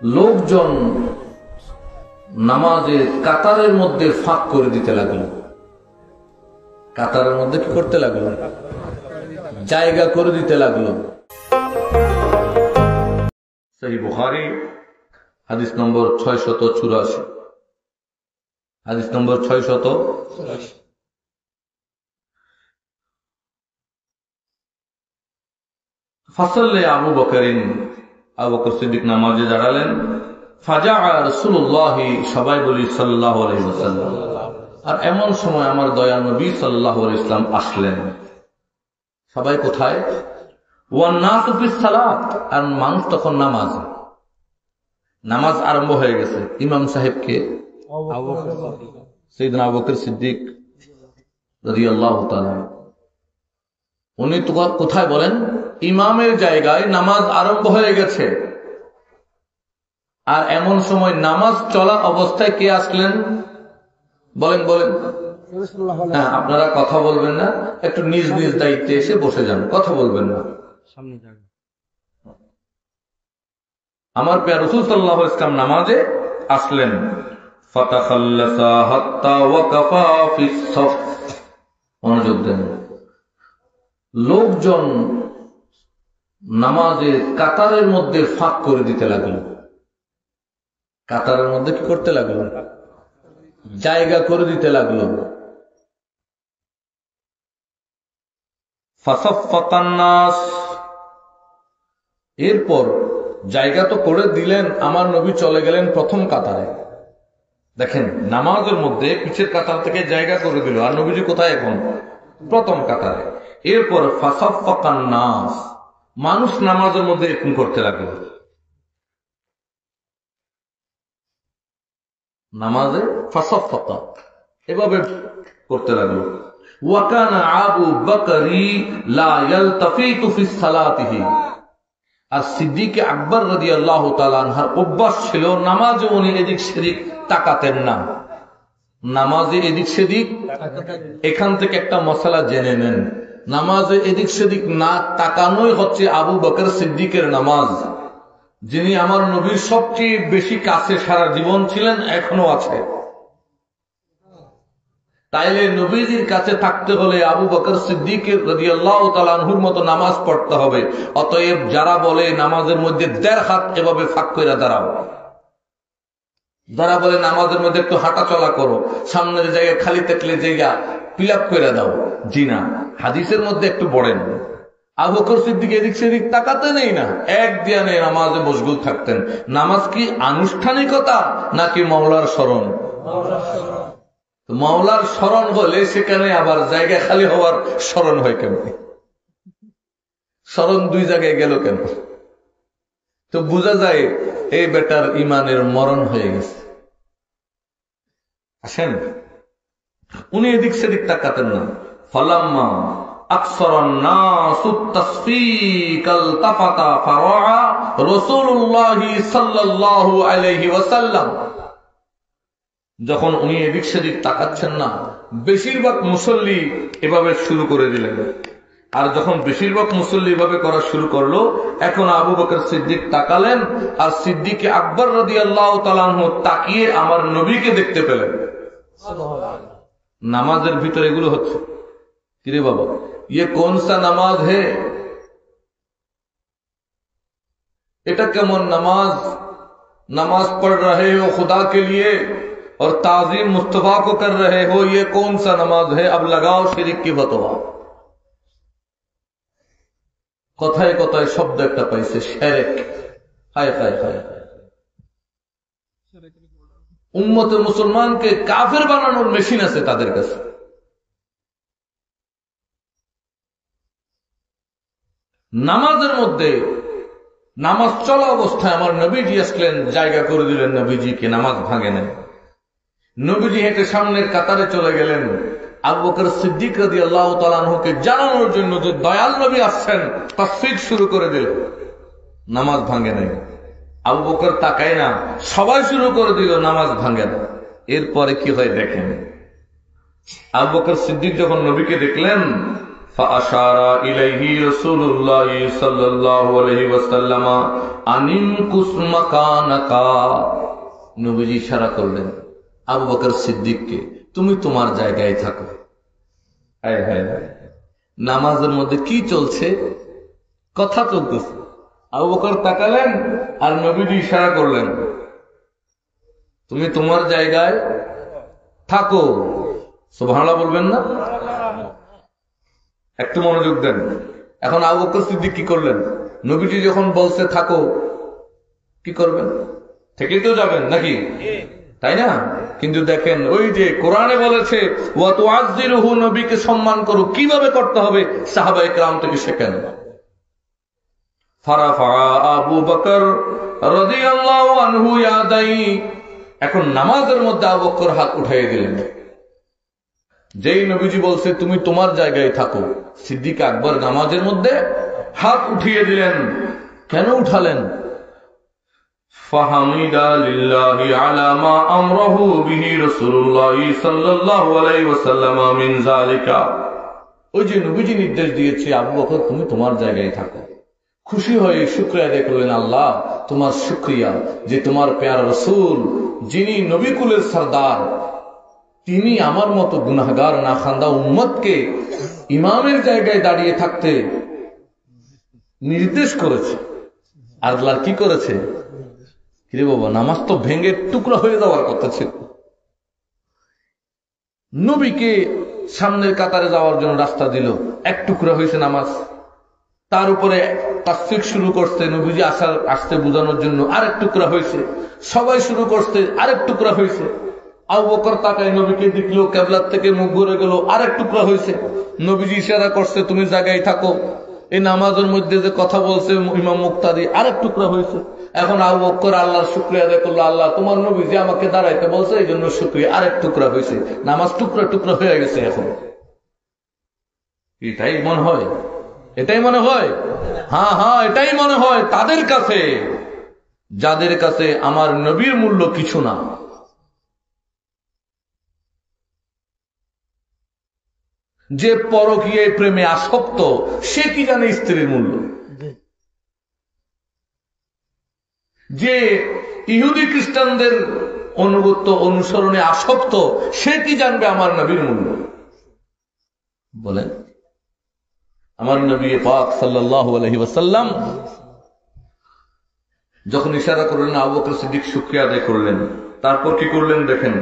লোকজন নামাজে কাতারের মধ্যে ফাঁক করে দিতে লাগলো। কাতারের মধ্যে কি করতে লাগলো? জায়গা করে দিতে লাগলো। সহিহ বুখারী হাদিস নম্বর 684, হাদিস নম্বর 684। ফাসাল্লে আবু বকরিন, আবু বকর সিদ্দিক নামাজে দাঁড়ালেন। ফাজাআ রাসূলুল্লাহ, সবাই বলি সাল্লাল্লাহু আলাইহি ওয়াসাল্লাম। আর এমন সময় আমার দয়াল নবী সাল্লাল্লাহু আলাইহি ওয়াসাল্লাম আসলেন। সবাই কোথায়? ওয়ান নাসু ফিস সালাত, আর মানুষ তখন নামাজে। নামাজ আরম্ভ হয়ে গেছে। ইমাম সাহেবকে সাইয়েদনা আবু বকর সিদ্দিক রাদিয়াল্লাহু তাআলা, উনি তো কোথায় বলেন? ইমামের জায়গায় নামাজ আরম্ভ হয়ে গেছে। আর এমন সময় নামাজ চলা অবস্থায় কে আসলেন? বলেন বলেন। হ্যাঁ, আপনারা কথা বলবেন না, একটু নিজ নিজ দায়িত্বে এসে বসে যান, কথা বলবেন না। আমার প্রিয় রাসূল সাল্লাল্লাহু আলাইহি ওয়াসাল্লাম নামাজে আসলেন। ফাতাখাল্লাসা হাত্তা ওয়াকাফা ফিস সাফ, মনোযোগ দেন। লোকজন নামাজে কাতারের মধ্যে ফাঁক করে দিতে লাগলো। কাতারের মধ্যে কি করতে লাগলো? জায়গা করে দিতে লাগলো। ফাসাফফাকান নাস, এরপর জায়গা তো করে দিলেন, আমার নবী চলে গেলেন প্রথম কাতারে। দেখেন, নামাজের মধ্যে পিছের কাতার থেকে জায়গা করে দিল, আর নবীজি কোথায় এখন? প্রথম কাতারে। এরপর ফাসাফফাকান নাস, মানুষ নামাজের মধ্যে এরকম করতে লাগলো। নামাজে ফাসাফফাকা এভাবে করতে লাগলো। ওয়াকানা আবু বকরি লা ইয়ালতাফিতু ফিস সালাতিহি, আর সিদ্দিক আকবর রাদিয়াল্লাহু তাআলা আনহার অভ্যাস ছিল নামাজে উনি এদিক সেদিক তাকাতেন না। নামাজে এদিক সেদিক, এখান থেকে একটা মশলা জেনে নেন, নামাজে এদিক সেদিক না তাকানোই হচ্ছে আবু বকর সিদ্দিকের নামাজ, যিনি আমার নবীর সবচেয়ে বেশি কাছে সারা জীবন ছিলেন, এখনো আছে। তাইলে নবীজির কাছে থাকতে হলে আবু বকর সিদ্দিক রাদিয়াল্লাহু তাআলা আনহুর মতো নামাজ পড়তে হবে। অতএব যারা বলে নামাজের মধ্যে 1.5 হাত এভাবে ফাঁক করে দাঁড়াও, যারা বলে নামাজের মধ্যে একটু হাঁটা চলা করো, সামনের জায়গায় খালি থাকলে জায়গা ফিল আপ করে দাও, জি না, হাদিসের মধ্যে একটু বড়েন। আবু বকর সিদ্দিক এদিক সেদিক তাকাতে নেই না, এক ধ্যানে নামাজে মশগুল থাকতেন। নামাজ কি আনুষ্ঠানিকতা নাকি মাওলার স্মরণ? মাওলার স্মরণ হলে সেখানে আবার জায়গা খালি হওয়ার স্মরণ হয় কেন? স্মরণ দুই জায়গায় গেল কেন? তো বোঝা যায় এই বেটার ইমানের মরণ হয়ে গেছে। আসেন, উনি এদিক সেদিক তাকাতেন না। ফালাম্মা আকসারান নাসু তাসফীকাল তাফাতা ফারাআ রাসূলুল্লাহ সাল্লাল্লাহু আলাইহি ওয়াসাল্লাম, যখন উনি এদিক সেদিক তাকাচ্ছেন না, বেশিরভাগ মুসল্লি এভাবে শুরু করে দিলেন। আর যখন বেশিরভাগ মুসল্লি এভাবে করা শুরু করলো, এখন আবু বকর সিদ্দিক তাকালেন, আর সিদ্দিক আকবর রাদিয়াল্লাহু তাআলা আনহু তাকিয়ে আমার নবীকে দেখতে পেলেন। নামাজের ভিতরে এগুলো হচ্ছে। কিরে বাবা, ये कौन सा नमाज है? এটা কেমন নামাজ? नमाज पढ़ रहे हो खुदा के लिए और ताजीम मुस्तफा को कर रहे हो, ये कौन सा नमाज है? अब लगाओ शिरिक की फतवा। কথায় কথায় শব্দ একটা পাইছে, শিরক। হায় হায় হায়, উম্মতে মুসলমানকে কাফের বানানোর মেশিন আছে তাদের কাছে। নামাজের মধ্যে নামাজ চলা অবস্থায় আমার নবীজি আসলেন, জায়গা করে দিলেন নবীজিকে, নামাজ ভাঙে নাই। নবীজি হেঁটে সামনের কাতারে চলে গেলেন। আবু বকর সিদ্দিক রাদিয়াল্লাহু তাআলা আনহুকে জানানোর জন্য যে দয়াল নবী আসছেন, তাসফিক শুরু করে দিল, নামাজ ভাঙে নাই। আবু বকর তাকায় না, সবাই শুরু করে দিল, নামাজ ভাঙে না। এরপরে কি হয় দেখেন। আবু বকর সিদ্দিক যখন নবীকে দেখলেন, فأشار إليه رسول الله صلى الله عليه وسلم أن امكث مكانك নবীজি ইশারা করলেন আবু বকর সিদ্দিককে, তুমি তোমার জায়গায় থাকো। হায় হায় হায়, নামাজের মধ্যে কি চলছে? কথা চলতেছে। আবু বকর তাকালেন আর নবীজি ইশারা করলেন, তুমি তোমার জায়গায় থাকো। সুবহানাল্লাহ বলবেন না? একটু মনোযোগ দেন। এখন আবু বকর সিদ্দিক কি করলেন? নবীজি যখন বলছে থাকো, কি করবেন? থেকে তো যাবেন নাকি, তাই না? কিন্তু দেখেন, ওই যে কোরআনে বলেছে ওয়া তুআযযিরুহু, নবীকে সম্মান করো। কিভাবে করতে হবে সাহাবায়ে কেরাম থেকে শেখেন। ফারাফা আবু বকর রাদিয়াল্লাহু আনহু ইয়াদাই, এখন নামাজের মধ্যে আবু বকর হাত উঠিয়ে দিলেন। যেই নবীজি বলছে তুমি তোমার জায়গায় থাকো, সিদ্দিক আকবর নামাজের মধ্যে হাত উঠিয়ে দিলেন। কেন উঠালেন? ফাহামিদা লিল্লাহি আলা মা আমরাহু বিহি রাসূলুল্লাহ সাল্লাল্লাহু আলাইহি ওয়াসাল্লাম মিন যালিকা, ওই যে নবীজি নির্দেশ দিয়েছে আবু বকর তুমি তোমার জায়গায় থাকো, খুশি হয়ে শুকরিয়া আদায় করলেন, আল্লাহ তোমার শুকরিয়া যে তোমার প্যারা রাসূল, যিনি নবী কুলের সরদার, তিনি আমার মতো গুনাহগার নাখান্দা উম্মতকে ইমামের জায়গায় দাঁড়িয়ে থাকতে নির্দেশ করেছে। আর আল্লাহ কি করেছে? কিরে বাবা, নামাজ তো ভেঙে টুকরা হয়ে যাওয়ার কথা ছিল। নবীকে সামনের কাতারে যাওয়ার জন্য রাস্তা দিল, এক টুকরা হয়েছে নামাজ। তার উপরে তাসফিক শুরু করতে, নবীজি আসতে বোঝানোর জন্য আরেক টুকরা হয়েছে। সবাই শুরু করতে, আরেক টুকরা হয়েছে। আবু বকর তাকায় নবীকে দেখলো, কিবলার থেকে মুখ ঘুরে গেল, আরেক টুকরা হয়েছে। নবীজি ইশারা করছে তুমি জায়গায় থাকো। এই নামাজের মধ্যে যে কথা বলছে ইমাম মুক্তাদি, আরেক টুকরা হয়েছে। এখন আবু বকর আল্লাহর শুকরিয়া আদায় করলো, আল্লাহ তোমার নবীজি আমাকে দাঁড়াইতে বলছে, এই জন্য শুকরিয়া। আরেক টুকরা হয়েছে, নামাজ টুকরা টুকরা হয়ে গেছে। এখন এটাই মনে হয়, এটাই মনে হয়, হ্যাঁ হ্যাঁ এটাই মনে হয় তাদের কাছে, যাদের কাছে আমার নবীর মূল্য কিছু না। যে পরকীয় প্রেমে আসক্ত, সে কি জানে স্ত্রীর মূল্য? যে ইহুদি খ্রিস্টানদের অনুগত্য অনুসরণে আসক্ত, সে কি জানবে আমার নবীর মূল্য? বলেন। আমার নবী পাক সাল্লাল্লাহু আলাইহি ওয়াসাল্লাম যখন ইশারা করলেন, আবু বকর সিদ্দিক শুকরিয়া আদায় করলেন। তারপর কি করলেন দেখেন,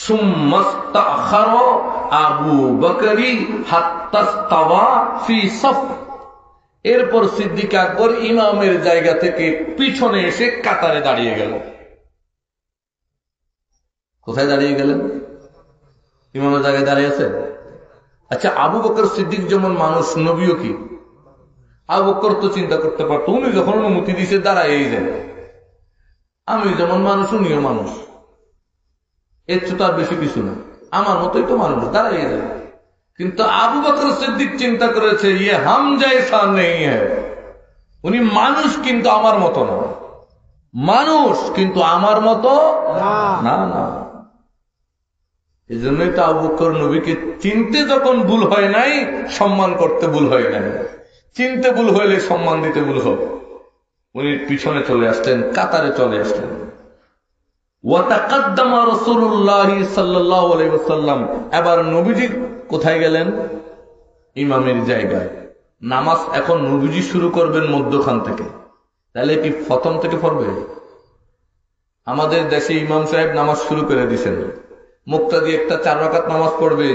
সুম্মাস্তাখারা আবু বকরি হাত্তা ইস্তাওয়া ফি সাফ, এরপর সিদ্দিক আকবর ইমামের জায়গা থেকে পিছনে এসে কাতারে দাঁড়িয়ে গেল। কোথায় দাঁড়িয়ে গেলেন? ইমামের জায়গায় দাঁড়িয়ে আছে। আচ্ছা, আবু বকর সিদ্দিক যেমন মানুষ, নবীও কি? আবু বকর তো চিন্তা করতে পারতো, উনি যখন অনুমতি দিছে দাঁড়াই যায়। আমি যেমন মানুষ, উনিও মানুষ, এর তো তার বেশি কিছু না, আমার মতোই তো মানুষ, দাঁড়াই যায়। কিন্তু আবু বকর সিদ্দিক চিন্তা করেছে, ইয়ে হাম জায়সা নেই হ্যায়, উনি মানুষ কিন্তু আমার মতো না, মানুষ কিন্তু আমার মতো না না। এই জন্যই তো আবু বকর নবীকে চিনতে যখন ভুল হয় নাই, সম্মান করতে ভুল হয় নাই। চিনতে ভুল হইলে সম্মান দিতে ভুল হবে। উনি পিছনে চলে আসলেন, কাতারে চলে আসলেন। ওয়াতাকাদ্দামা রাসূলুল্লাহ সাল্লাল্লাহু আলাইহি ওয়াসাল্লাম, এবার নবীজি কোথায় গেলেন? ইমামের জায়গায়। নামাজ এখন নবীজি শুরু করবেন মধ্যখান থেকে, তাহলে কি প্রথম থেকে পড়বে? আমাদের দেশে ইমাম সাহেব নামাজ শুরু করে দিয়েছেন, মুক্তাদি একটা 4 রাকাত নামাজ পড়বে,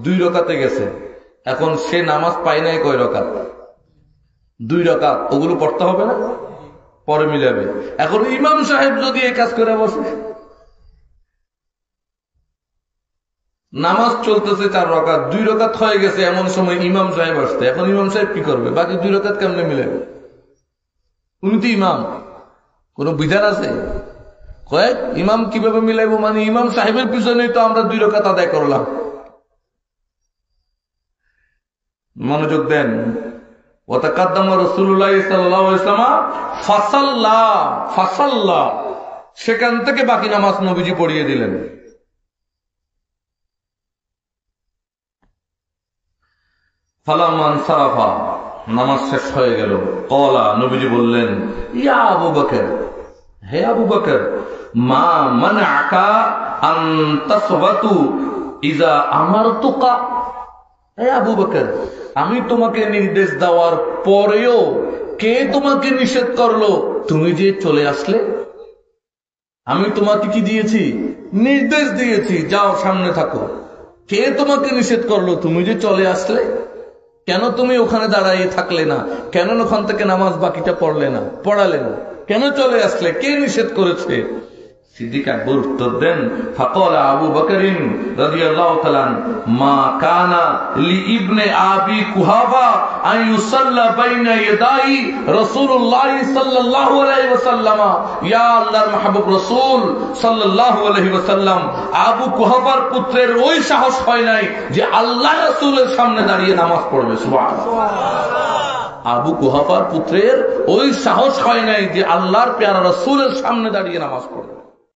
2 রাকাতে গেছে। এখন সে নামাজ পায় নাই কয় রাকাত? 2 রাকাত। ওগুলো পড়তে হবে না, পরে মিলাবে। এখন ইমাম সাহেব যদি এই কাজ করে বসে, নামাজ চলতেছে 4 রাকাত, 2 রাকাত হয়ে গেছে, এমন সময় ইমাম সাহেব আসছে। এখন ইমাম সাহেব কি করবে? বাকি 2 রাকাত কেমনে মিলাবে? উনি তো ইমাম, কোন বিধান আছে? কয়েক ইমাম কিভাবে মিলাইবো? মানে ইমাম সাহেবের পিছনেই তো আমরা 2 রাকাত আদায় করলাম। মনোযোগ দেন। ওয়াতাকাদ্দামা রাসূলুল্লাহ সাল্লাল্লাহু আলাইহি ওয়াসাল্লাম ফাসাল্লা, সেখান থেকে বাকি নামাজ নবীজি পড়িয়ে দিলেন। ফালাম্মান সারাফা, নামাজ শেষ হয়ে গেল। কলা, নবীজি বললেন, ইয়া আবু বকর, হে আবু বকর, মা মানআকা আন তাসবাতু ইযা আমারতুকা। হে আবু বকর, আমি তোমাকে নির্দেশ দেওয়ার পরেও কে তোমাকে নিষেধ করলো তুমি যে চলে আসলে? আমি তোমাকে কি দিয়েছি? নির্দেশ দিয়েছি, যাও সামনে থাকো। কে তোমাকে নিষেধ করলো তুমি যে চলে আসলে? কেন তুমি ওখানে দাঁড়াইয়ে থাকলে না? কেন ওখান থেকে নামাজ বাকিটা পড়ালে না? কেন চলে আসলে? কে নিষেধ করেছে? সিদ্দিক আকবর উত্তর দেন, ফাকালা আবু বকরিন রাদিয়াল্লাহু তাআলা, মা কানা লি ইবনে আবি কুহাফা আন ইউসাল্লা বাইনা ইয়াদাই রাসূলুল্লাহ সাল্লাল্লাহু আলাইহি ওয়াসাল্লাম। ইয়া আল্লাহর মাহবুব রাসূল সাল্লাল্লাহু আলাইহি ওয়াসাল্লাম, আবু কুহাফার পুত্রের ওই সাহস হয় নাই যে আল্লাহ রাসূলের সামনে দাঁড়িয়ে নামাজ পড়বে। সুবহানাল্লাহ। আবু কুহাফার পুত্রের ওই সাহস হয় নাই যে আল্লাহর প্যারা রাসূলের সামনে দাঁড়িয়ে নামাজ পড়বে।